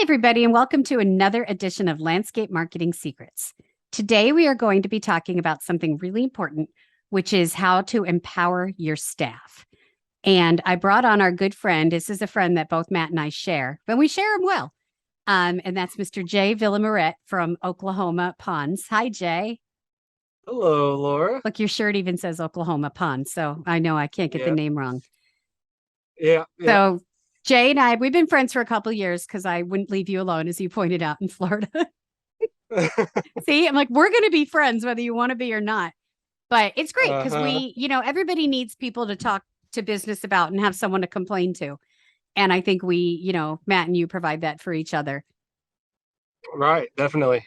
everybody, and welcome to another edition of Landscape Marketing Secrets. Today, we are going to be talking about something really important, which is how to empower your staff. And I brought on our good friend. This is a friend that both Matt and I share, but we share him well. And that's Mr. Jay Villamoret from Oklahoma Ponds. Hi, Jay. Hello, Laura. Look, your shirt even says Oklahoma Ponds, so I know I can't get the name wrong. Yeah. So Jay and I, we've been friends for a couple of years because I wouldn't leave you alone, as you pointed out, in Florida. See, I'm like, we're going to be friends whether you want to be or not. But it's great because everybody needs people to talk to business about and have someone to complain to. And I think Matt and you provide that for each other. Right. Definitely.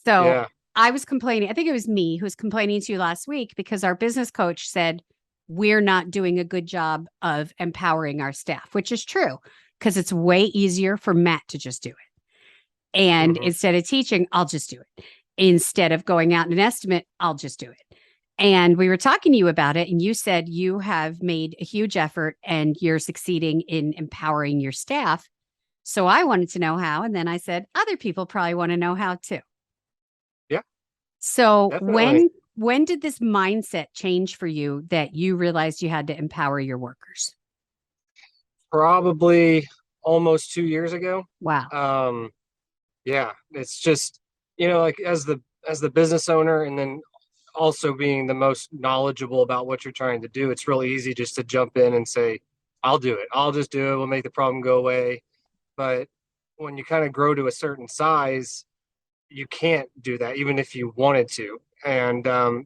So I was complaining. I think it was me who was complaining to you last week because our business coach said, we're not doing a good job of empowering our staff, which is true because it's way easier for Matt to just do it. And instead of teaching, I'll just do it. Instead of going out in an estimate, I'll just do it. And we were talking to you about it, and you said you have made a huge effort and you're succeeding in empowering your staff. So I wanted to know how. And then I said, other people probably want to know how too. Yeah. So definitely. when did this mindset change for you that you realized you had to empower your workers? Probably almost 2 years ago. Wow. Yeah, it's just, like as the business owner and then also being the most knowledgeable about what you're trying to do, it's really easy just to jump in and say, I'll do it. I'll just do it. We'll make the problem go away. But when you kind of grow to a certain size, you can't do that, even if you wanted to. And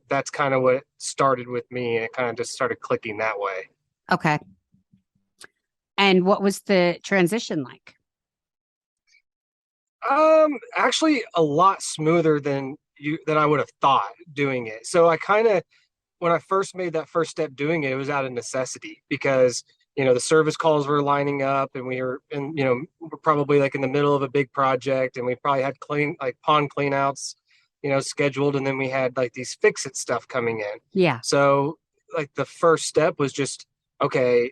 that's kind of what started with me. And it kind of just started clicking that way. Okay. And what was the transition like? Actually a lot smoother than I would have thought doing it. So when I first made that first step doing it, it was out of necessity because, the service calls were lining up and we're probably like in the middle of a big project and we probably had pond cleanouts, scheduled. And then we had like these fix-it stuff coming in. Yeah. So like the first step was just, okay,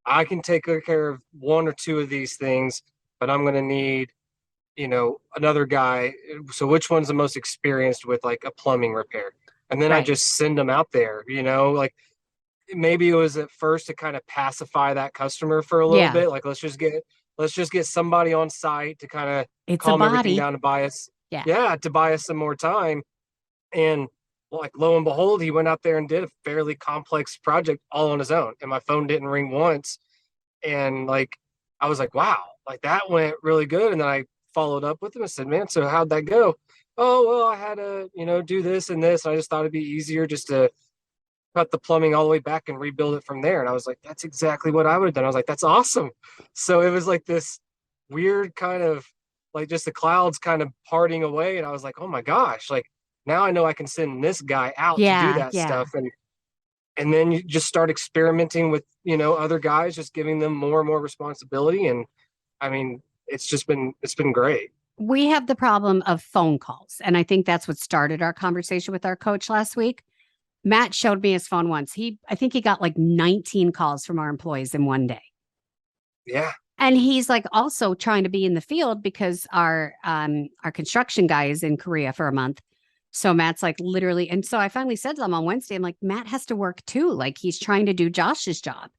I can take care of one or two of these things, but I'm going to need, another guy. So which one's the most experienced with like a plumbing repair? And then I just send them out there, like maybe it was at first to kind of pacify that customer for a little bit. Like, let's just get somebody on site to kind of calm everything down to buy us. Yeah. To buy us some more time. And like, lo and behold, he went out there and did a fairly complex project all on his own. And my phone didn't ring once. And like, I was like, wow, like that went really good. And then I followed up with him and said, man, so how'd that go? Oh, well, I had to, do this and this. I just thought it'd be easier just to cut the plumbing all the way back and rebuild it from there. And I was like, that's exactly what I would have done. I was like, that's awesome. So it was like this weird kind of like just the clouds kind of parting away. And I was like, oh my gosh, like now I know I can send this guy out to do that stuff. And then you just start experimenting with, other guys, just giving them more and more responsibility. And I mean, it's been great. We have the problem of phone calls. And I think that's what started our conversation with our coach last week. Matt showed me his phone once. I think he got like 19 calls from our employees in one day. Yeah. And he's like also trying to be in the field because our construction guy is in Korea for a month. So Matt's like literally, and so I finally said to him on Wednesday, I'm like, Matt has to work too. Like he's trying to do Josh's job.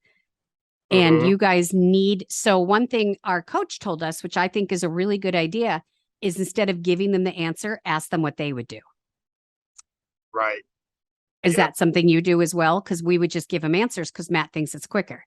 And you guys so one thing our coach told us, which I think is a really good idea, is instead of giving them the answer, ask them what they would do. Right. Is that something you do as well? Because we would just give them answers because Matt thinks it's quicker.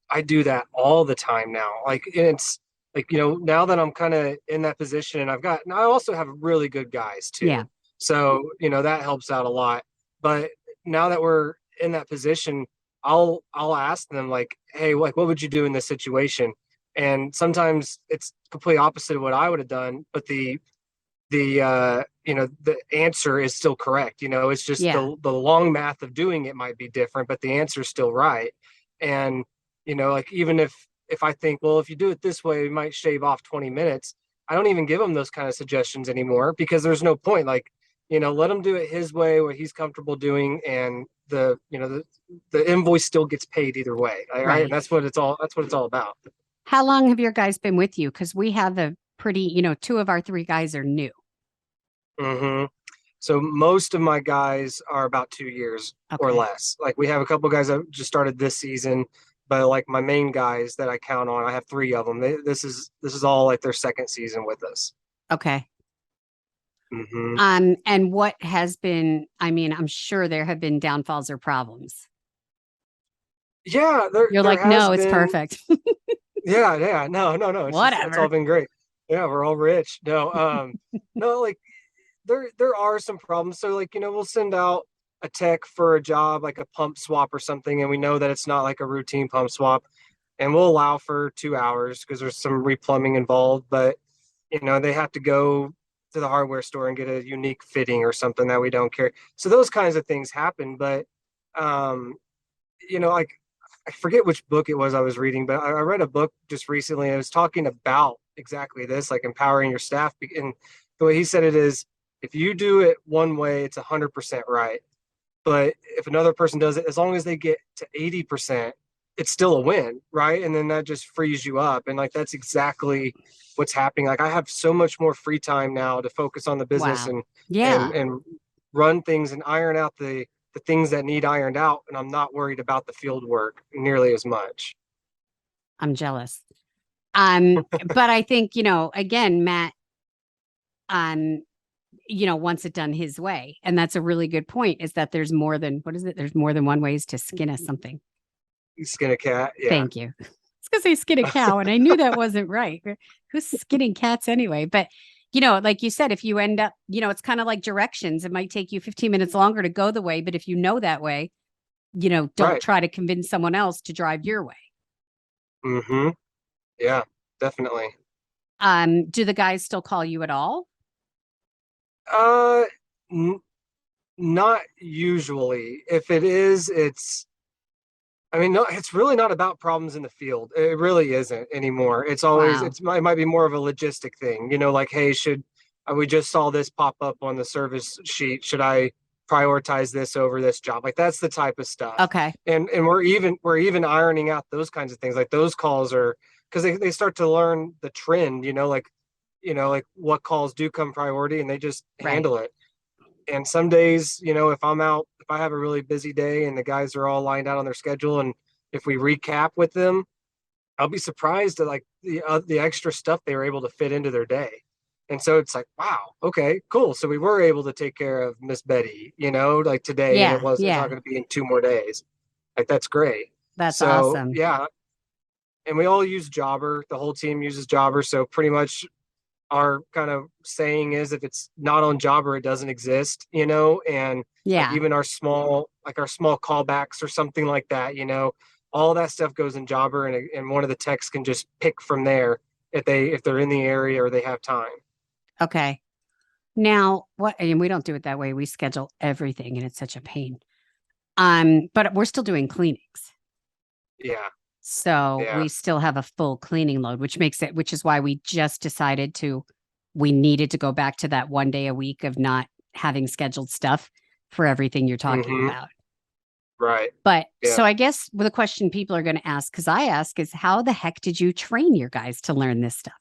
I do that all the time now. Like it's like, now that I'm kind of in that position and I also have really good guys too. Yeah. So, that helps out a lot. But now that we're in that position, I'll ask them like, hey, like, what would you do in this situation? And sometimes it's completely opposite of what I would have done, but the answer is still correct. It's just the long math of doing it might be different, but the answer is still right. And, like, even if I think, well, if you do it this way, we might shave off 20 minutes. I don't even give them those kind of suggestions anymore because there's no point. Like, let him do it his way, what he's comfortable doing. And the invoice still gets paid either way. Right. And that's what it's all about. How long have your guys been with you? Because we have a pretty, two of our three guys are new. Hmm. So most of my guys are about 2 years or Okay. less. Like we have a couple guys that just started this season, but like my main guys that I count on, I have three of them. This is all like their second season with us. Okay. Hmm. And what has been, I mean, I'm sure there have been downfalls or problems. Yeah, there You're there like, has no, it's been. perfect. Yeah. No. It's all Whatever. been great. Yeah, we're all rich. No, like there are some problems. So like, we'll send out a tech for a job, like a pump swap or something, and we know that it's not like a routine pump swap, and we'll allow for 2 hours because there's some replumbing involved, but they have to go to the hardware store and get a unique fitting or something that we don't carry. So those kinds of things happen, but um, like I forget which book it was I was reading, but I read a book just recently. And it was talking about exactly this, like empowering your staff. And the way he said it is, if you do it one way, it's 100% right. But if another person does it, as long as they get to 80%, it's still a win, right? And then that just frees you up. And like that's exactly what's happening. Like I have so much more free time now to focus on the business Wow. and Yeah, and run things and iron out the things that need ironed out. And I'm not worried about the field work nearly as much. I'm jealous. But I think, again, Matt, um, wants it done his way. And that's a really good point, is that there's more than, what is it? There's more than one ways to skin a something. You skin a cat, yeah. Thank you. I was gonna say skin a cow, and I knew that wasn't right. Who's skinning cats anyway? But like you said, if you end up, it's kind of like directions. It might take you 15 minutes longer to go the way, but if you know that way, don't Right. try to convince someone else to drive your way. Mm-hmm. Yeah, definitely. Do the guys still call you at all? Uh, n Not usually. If it is, I mean, no, it's really not about problems in the field. It really isn't anymore. It's always, Wow. it might be more of a logistic thing, like, hey, we just saw this pop up on the service sheet. Should I prioritize this over this job? Like that's the type of stuff. Okay. And we're even ironing out those kinds of things. Like those calls are, because they start to learn the trend, like what calls do come priority and they just Right. handle it. And some days, if I have a really busy day and the guys are all lined out on their schedule, and if we recap with them, I'll be surprised at like the extra stuff they were able to fit into their day. And so it's like, wow, okay, cool. So we were able to take care of Miss Betty, like today, and Yeah. it's not Yeah. going to be in 2 more days. Like that's great. That's So awesome. yeah, and we all use Jobber. The whole team uses Jobber. So pretty much our kind of saying is if it's not on Jobber, it doesn't exist, and like Yeah. even our small callbacks or something like that, all that stuff goes in Jobber, and one of the techs can just pick from there if they're in the area or they have time. Okay. Now, what, and we don't do it that way. We schedule everything and it's such a pain. But we're still doing cleanings. Yeah. So Yeah. we still have a full cleaning load, which is why we just decided we needed to go back to that 1 day a week of not having scheduled stuff for everything you're talking Hmm. about. Right. But Yeah. so I guess the question people are going to ask, because I ask, is how the heck did you train your guys to learn this stuff?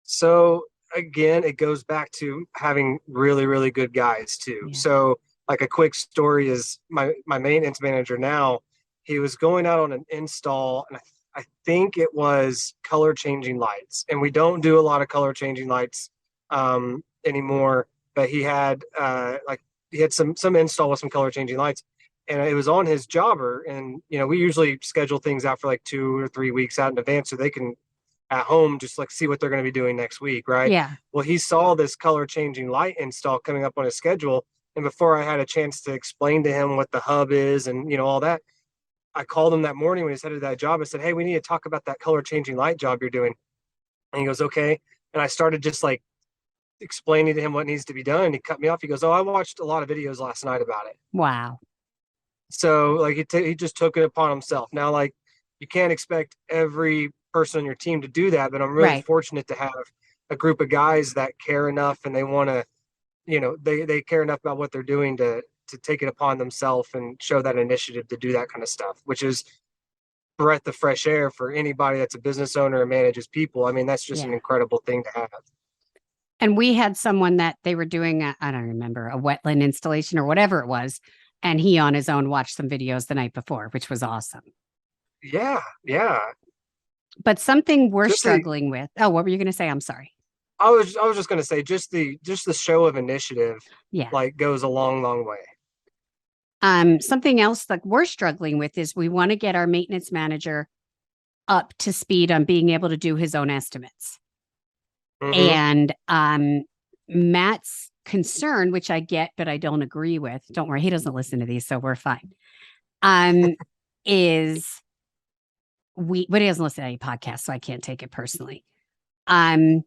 So again, it goes back to having really, really good guys too. Yeah. So like a quick story is my maintenance manager now, he was going out on an install, and I think it was color changing lights. And we don't do a lot of color changing lights anymore, but he had some install with some color changing lights. And it was on his jobber. And we usually schedule things out for like 2 or 3 weeks out in advance so they can at home just like see what they're going to be doing next week, right? Yeah. Well, he saw this color changing light install coming up on his schedule, and before I had a chance to explain to him what the hub is and all that, I called him that morning when he's headed to that job. I said, hey, we need to talk about that color changing light job you're doing. And he goes, okay. And I started just like explaining to him what needs to be done. He cut me off. He goes, oh, I watched a lot of videos last night about it. Wow. So like he just took it upon himself. Now, like you can't expect every person on your team to do that, but I'm really Right. fortunate to have a group of guys that care enough and they want to, they care enough about what they're doing to take it upon themselves and show that initiative to do that kind of stuff, which is breath of fresh air for anybody that's a business owner and manages people. I mean, that's just an Yeah. incredible thing to have. And we had someone that they were doing, I don't remember, a wetland installation or whatever it was. And he on his own watched some videos the night before, which was awesome. Yeah, yeah. But something we're Just the struggling with. Oh, what were you going to say? I'm sorry. I was just gonna say just the show of initiative Yeah. like goes a long, long way. Something else like we're struggling with is we want to get our maintenance manager up to speed on being able to do his own estimates. Hmm. And Matt's concern, which I get, but I don't agree with. Don't worry, he doesn't listen to these, so we're fine. Um, is but he doesn't listen to any podcasts, so I can't take it personally. Um,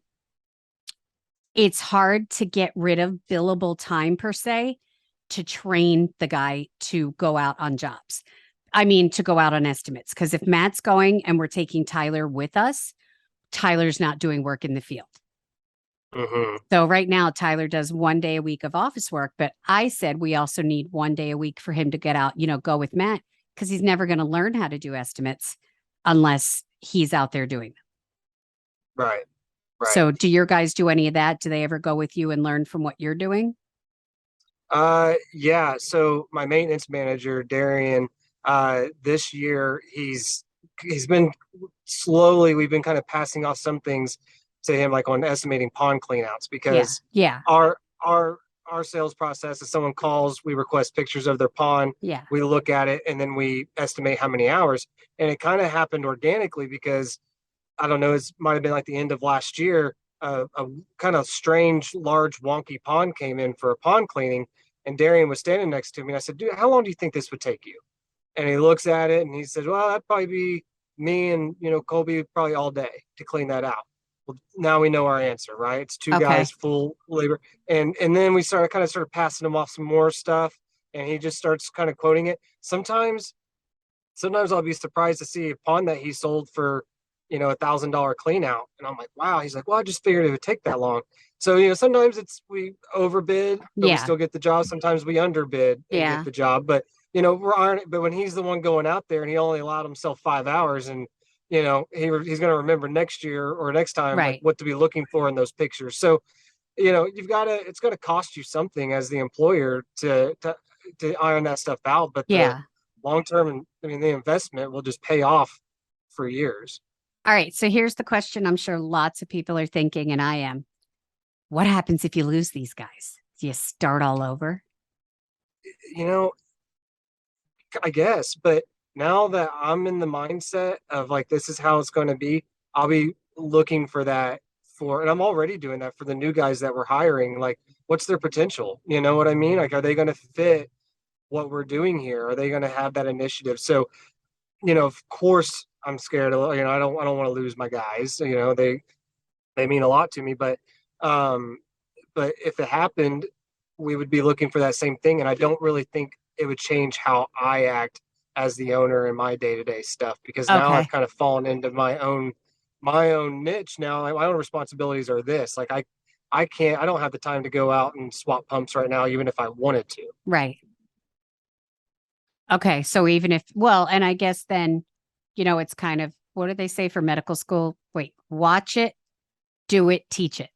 it's hard to get rid of billable time per se to train the guy to go out on jobs. I mean, to go out on estimates. Because if Matt's going and we're taking Tyler with us, Tyler's not doing work in the field. Hmm. So right now, Tyler does 1 day a week of office work, but I said we also need 1 day a week for him to get out, go with Matt because he's never going to learn how to do estimates unless he's out there doing them. Right, right. So do your guys do any of that? Do they ever go with you and learn from what you're doing? Yeah. So my maintenance manager, Darian, this year he's been slowly, we've been kind of passing off some things to him, like on estimating pond cleanouts, Yeah. because Yeah. our our our sales process is someone calls, we request pictures of their pond, Yeah. we look at it, and then we estimate how many hours. And it kind of happened organically because I don't know, it might have been like the end of last year. A kind of strange, large, wonky pond came in for a pond cleaning, and Darian was standing next to me. And I said, "Dude, how long do you think this would take you?" And he looks at it and he says, "Well, that'd probably be me and Colby probably all day to clean that out." Well, now we know our answer, right? It's two guys, Okay. full labor, and then we started passing him off some more stuff, and he just starts kind of quoting it. Sometimes I'll be surprised to see a pond that he sold for, $1,000 clean out. And I'm like, wow. He's like, well, I just figured it would take that long. So, sometimes we overbid, but we Yeah. still get the job. Sometimes we underbid and get Yeah. the job. But, but when he's the one going out there and he only allowed himself 5 hours, and, he's going to remember next year or next time, like Right. what to be looking for in those pictures. So, it's going to cost you something as the employer to iron that stuff out. But the Yeah. long term, and I mean, the investment will just pay off for years. All right. So here's the question I'm sure lots of people are thinking, and I am. What happens if you lose these guys? Do you start all over? You know, I guess, but now that I'm in the mindset of like this is how it's going to be, I'll be looking for that and I'm already doing that for the new guys that we're hiring. Like, what's their potential? You know what I mean? Like, are they going to fit what we're doing here? Are they going to have that initiative? So, of course, I'm scared. I don't want to lose my guys. They mean a lot to me, um, but if it happened, we would be looking for that same thing. And I don't really think it would change how I act as the owner in my day-to-day stuff, because now I've Okay. kind of fallen into my own niche now. Like, my own responsibilities are this. Like, I don't have the time to go out and swap pumps right now, even if I wanted to. Right. Okay. So even if, well, and I guess then, it's kind of, what do they say for medical school? Wait, watch it, do it, teach it.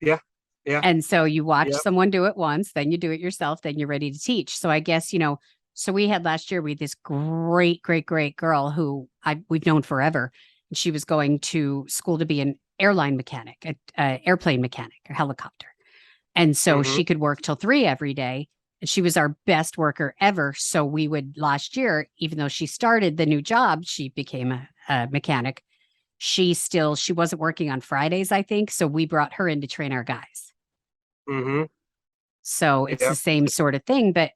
Yeah. Yeah. And so you watch Yep. someone do it once, then you do it yourself, then you're ready to teach. So I guess, so we had last year, we had this great, great, great girl who we've known forever. And she was going to school to be an airline mechanic, a airplane mechanic, a helicopter. And so Hmm. she could work till 3 every day. And she was our best worker ever. So we would last year, even though she started the new job, she became a mechanic. She wasn't working on Fridays, I think. So we brought her in to train our guys. Hmm. So it's the Yep. same sort of thing. But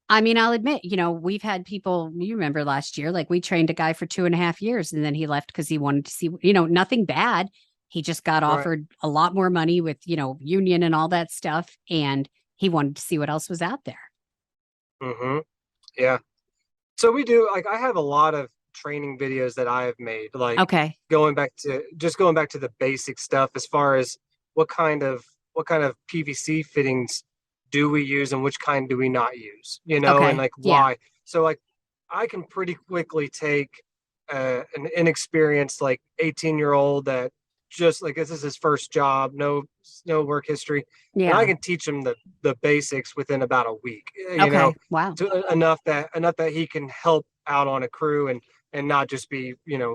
I mean, I'll admit, we've had people, you remember last year, like we trained a guy for 2.5 years and then he left because he wanted to see, nothing bad. He just got Right. offered a lot more money with, union and all that stuff. And he wanted to see what else was out there. Hmm. Yeah. So we do, like, I have a lot of training videos that I have made, like Okay. going back to the basic stuff as far as what kind of PVC fittings do we use and which kind do we not use, and Okay. like Yeah. why. So like I can pretty quickly take an inexperienced like 18-year-old that just like this is his first job, no work history, and I Yeah. can teach him the basics within about a week. Okay. Wow. Enough that he can help out on a crew and not just be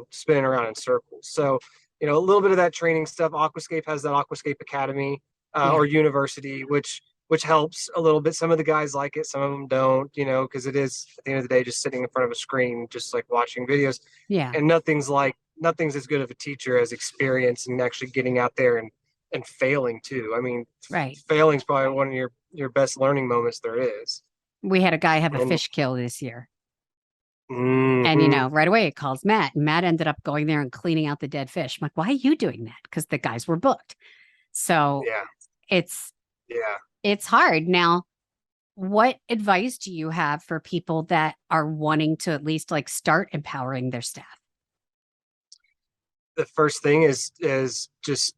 spinning around in circles. So a little bit of that training stuff. Aquascape has that Aquascape Academy Yeah. or university, which helps a little bit. Some of the guys like it, some of them don't, because it is at the end of the day just sitting in front of a screen, just like watching videos. Yeah. And nothing's as good of a teacher as experience and actually getting out there and failing too. I mean, Right. failing's probably one of your best learning moments there is. We had a guy have a And fish kill this year. And, mhm, right away it calls Matt. And Matt ended up going there and cleaning out the dead fish. I'm like, why are you doing that? Because the guys were booked. So yeah, it's yeah. it's hard. Now, what advice do you have for people that are wanting to at least like start empowering their staff? The first thing is just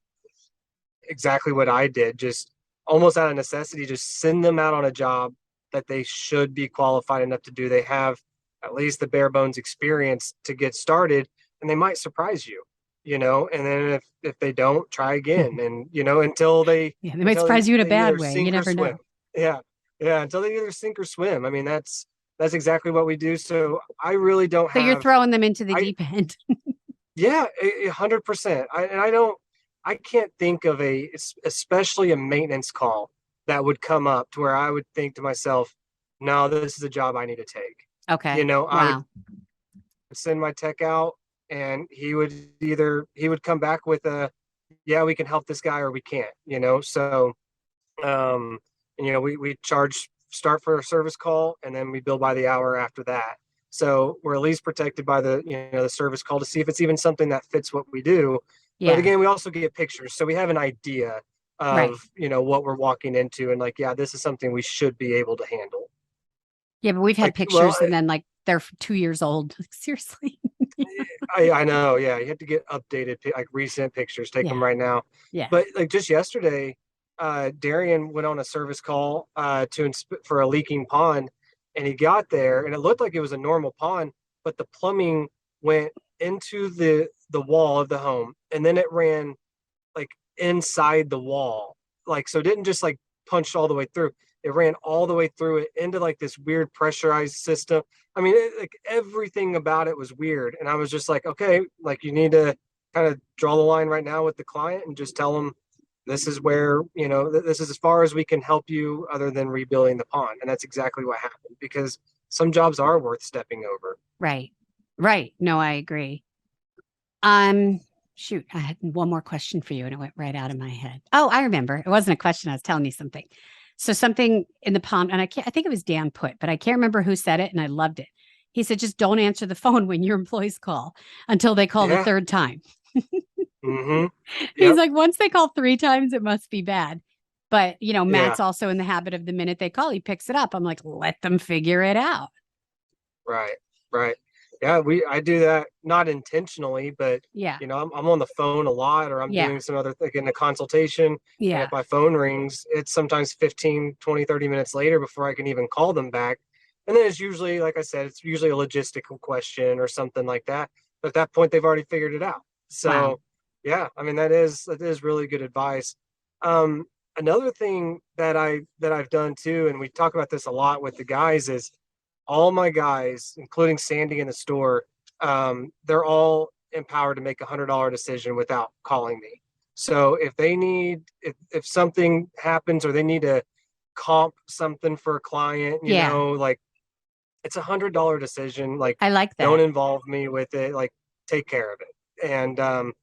exactly what I did. Just almost out of necessity, just send them out on a job that they should be qualified enough to do. They have at least the bare bones experience to get started, and they might surprise you. And then if they don't, try again, and until they Yeah, they might until surprise you in a they bad either way. You sink or never swim. know. Yeah, yeah, until they either sink or swim. I mean, that's exactly what we do. So I really don't So you're have throwing them into the I deep end. yeah, 100%. I can't think of especially a maintenance call that would come up to where I would think to myself, no, this is a job I need to take. Okay. I would Wow. send my tech out and he would come back with yeah, we can help this guy or we can't. So, um, we charge start for a service call and then we bill by the hour after that. So we're at least protected by the service call to see if it's even something that fits what we do. But Yeah. again, we also get pictures, so we have an idea Right. of what we're walking into, and like, yeah, this is something we should be able to handle. Yeah, but we've had Like, well, pictures and then like they're 2 years old. Seriously. I know, yeah, you have to get updated like recent pictures, take them Yeah. right now. Yeah. But like just yesterday, Darian went on a service call for a leaking pond, and he got there, and it looked like it was a normal pond, but the plumbing went into the wall of the home, and then it ran like inside the wall, like so it didn't just like punch all the way through. It ran all the way through it into like this weird pressurized system. I mean, like everything about it was weird, and I was just like, okay, like you need to kind of draw the line right now with the client and just tell them this is where this is as far as we can help you other than rebuilding the pond. And that's exactly what happened, because some jobs are worth stepping over. Right. Right. No, I agree. Um, Shoot, I had one more question for you and it went right out of my head. Oh, I remember. It wasn't a question. I was telling you something. So something in the pond, and I think it was Dan put, but I can't remember who said it, and I loved it. He said, just don't answer the phone when your employees call until they call the Yeah. third time. Mm-hmm. He's Yep. like, once they call 3 times, it must be bad. But Yeah. Matt's also in the habit of the minute they call, he picks it up. I'm like, let them figure it out. Right. Right. Yeah. I do that not intentionally, but Yeah. I'm on the phone a lot, or I'm Yeah. doing some other thing in a consultation. And Yeah. if my phone rings, it's sometimes 15, 20, 30 minutes later before I can even call them back. And then it's usually, like I said, it's usually a logistical question or something like that. But at that point, they've already figured it out. Wow. So yeah, I mean, that is really good advice. Um, Another thing that I've done too, and we talk about this a lot with the guys, is all my guys, including Sandy in the store, they're all empowered to make $100 decision without calling me. So if something happens or they need to comp something for a client, Yeah. like it's $100 decision. Like, I like don't that. involve me with it. Like, take care of it. And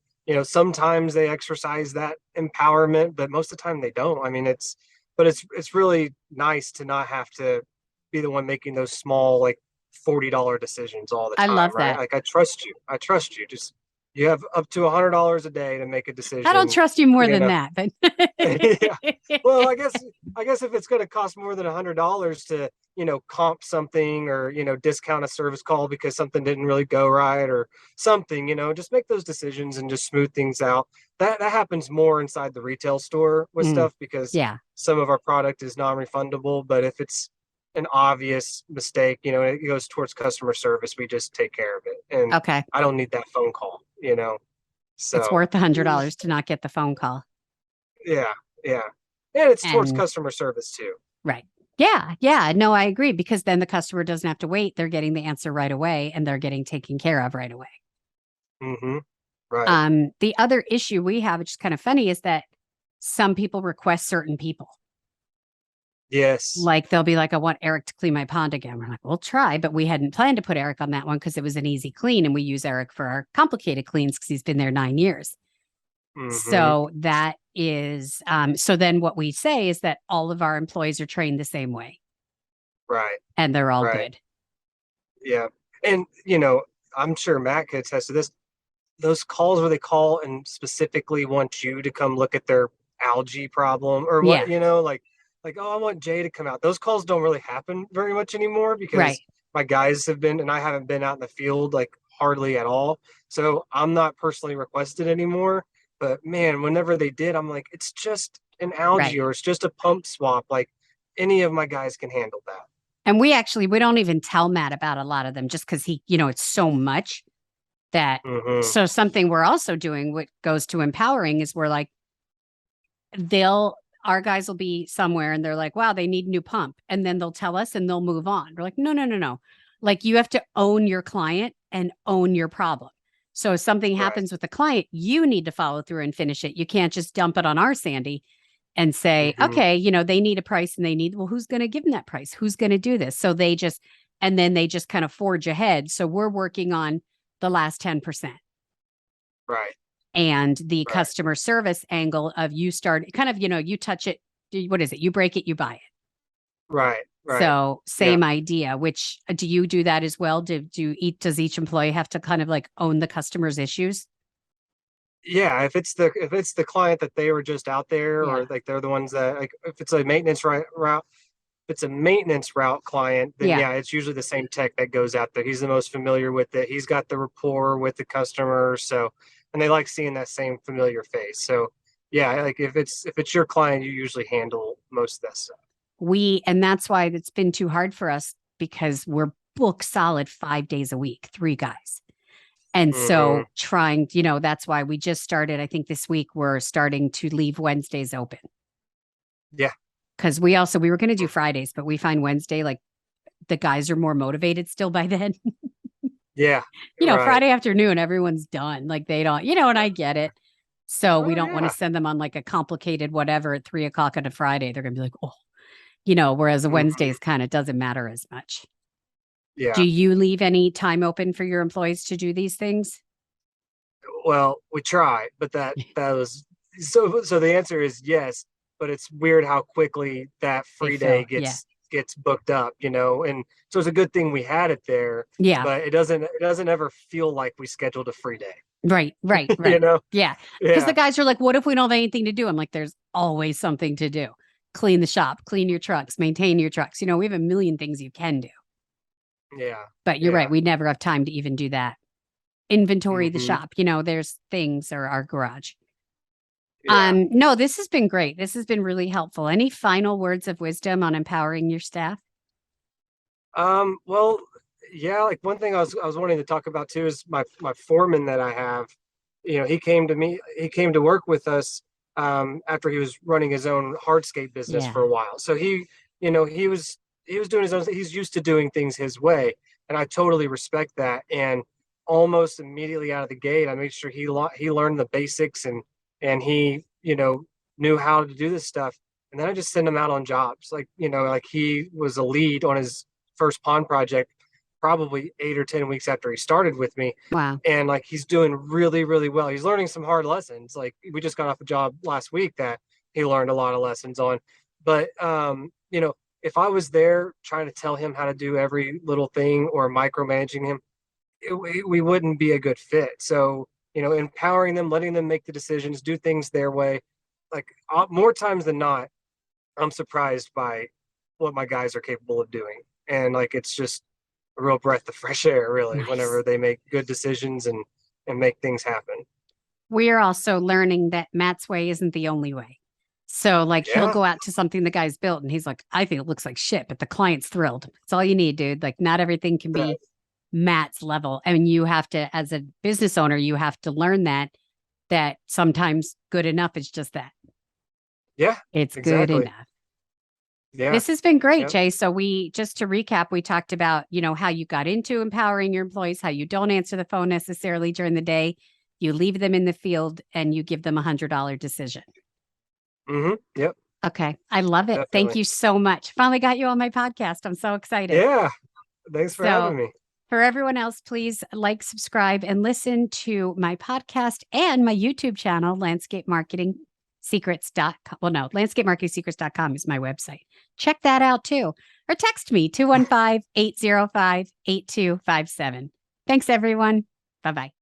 sometimes they exercise that empowerment, but most of the time they don't. I mean, it's really nice to not have to be the one making those small, like $40 decisions all the I time, love right? that. Like, I trust you. I trust you. Just you have up to $100 a day to make a I don't decision. trust you more You than know, that, but yeah. Well, I guess if it's going to cost more than $100 to comp something, or discount a service call because something didn't really go right or something, just make those decisions and just smooth things out. That happens more inside the retail store with Mm, stuff, because yeah. some of our product is non-refundable. But if it's an obvious mistake, it goes towards customer service. We just take care of it. And Okay. I don't need that phone call, It's So worth $100 to not get the phone call. yeah, yeah. And it's towards And customer service too. right. Yeah. Yeah. No, I agree because then the customer doesn't have to wait. They're getting the answer right away and they're getting taken care of right away. Mm-hmm. Right. The other issue we have, which is kind of funny, is that some people request certain people. Yes. Like they'll be like, I want Eric to clean my pond again. We're like, we'll try, but we hadn't planned to put Eric on that one because it was an easy clean. And we use Eric for our complicated cleans because he's been there 9 years. Mm-hmm. So that is, so then what we say is that all of our employees are trained the same way Right. and they're all Right. good. Yeah. And, I'm sure Matt could attest to this. Those calls where they call and specifically want you to come look at their algae problem or Yeah. what, like, oh, I want Jay to come out. Those calls don't really happen very much anymore because Right. my guys have been, and I haven't been out in the field like hardly at all. So I'm not personally requested anymore. But man, whenever they did, I'm like, it's just an algae Right. or it's just a pump swap. Like any of my guys can handle that. And we don't even tell Matt about a lot of them just because it's so much that. Mm-hmm. So something we're also doing, what goes to empowering, is we're like, our guys will be somewhere and they're like, wow, they need a new pump. And then they'll tell us and they'll move on. We're like, no, no, no, no. Like you have to own your client and own your problem. So if something Right. happens with the client, you need to follow through and finish it. You can't just dump it on our Sandy and say, Mm-hmm. okay, they need a price and well, who's going to give them that price? Who's going to do this? So and then they just kind of forge ahead. So we're working on the last 10%. Right. And the Right. customer service angle of you start kind of, you touch it. What is it? You break it, you buy it. Right. Right. So same idea, which do you do that as well? Does each employee have to kind of like own the customer's issues? Yeah, if it's the client that they were just out there, Yeah. or like they're the ones that, like, if it's a maintenance route, if it's a maintenance route client, then Yeah. yeah, it's usually the same tech that goes out there. He's the most familiar with it. He's got the rapport with the customer, so, and they like seeing that same familiar face. So yeah, like if it's your client, you usually handle most of that stuff. And that's why it's been too hard for us because we're book solid 5 days a week, 3 guys. And so that's why we just started. I think this week we're starting to leave Wednesdays open. Yeah. Because we were going to do Fridays, but we find Wednesday, like the guys are more motivated still by then. Yeah. Right. Friday afternoon, everyone's done. Like they don't, and I get it. So we don't want to send them on like a complicated whatever at 3:00 on a Friday. They're going to be like, oh, whereas a Wednesdays kind of doesn't matter as much. Yeah. Do you leave any time open for your employees to do these things? Well, we try, but that was so the answer is yes, but it's weird how quickly that free day gets booked up, and so it's a good thing we had it there. Yeah. But it doesn't ever feel like we scheduled a free day. Right. Yeah. Because the guys are like, what if we don't have anything to do? I'm like, there's always something to do. Clean the shop, clean your trucks, maintain your trucks. We have a million things you can do. Yeah. But you're right. We never have time to even do that. Inventory the shop, there's things, or our garage. Yeah. No, this has been great. This has been really helpful. Any final words of wisdom on empowering your staff? Well, yeah, like one thing I was wanting to talk about too is my foreman that I have. He came to work with us after he was running his own hardscape business for a while. So he was doing his own, he's used to doing things his way, and I totally respect that. And almost immediately out of the gate, I made sure he learned the basics, and he knew how to do this stuff. And then I just send him out on jobs, like he was a lead on his first pond project probably 8 or 10 weeks after he started with me. Wow. And like he's doing really, really well. He's learning some hard lessons. Like we just got off a job last week that he learned a lot of lessons on. But if I was there trying to tell him how to do every little thing or micromanaging him, we wouldn't be a good fit. So, empowering them, letting them make the decisions, do things their way. Like more times than not, I'm surprised by what my guys are capable of doing. And like, it's just a real breath of fresh air, really, Nice. Whenever they make good decisions and make things happen. We're also learning that Matt's way isn't the only way. So like he'll Yeah. go out to something the guy's built and he's like, I think it looks like shit, but the client's thrilled. It's all you need, dude. Like not everything can be Matt's level. And you have to, as a business owner, you have to learn that sometimes good enough is just that. Yeah. It's good Exactly. enough. Yeah. This has been great, Yep. Jay. So just to recap, we talked about, how you got into empowering your employees, how you don't answer the phone necessarily during the day. You leave them in the field and you give them $100 decision. Yep. Okay. I love it. Thank Definitely. you so much. Finally got you on my podcast. I'm so excited. Yeah. Thanks for So having me. for everyone else, please like, subscribe, and listen to my podcast and my YouTube channel, LandscapeMarketingSecrets.com. Well, no, LandscapeMarketingSecrets.com is my website. Check that out too. Or text me 215-805-8257. Thanks, everyone. Bye-bye.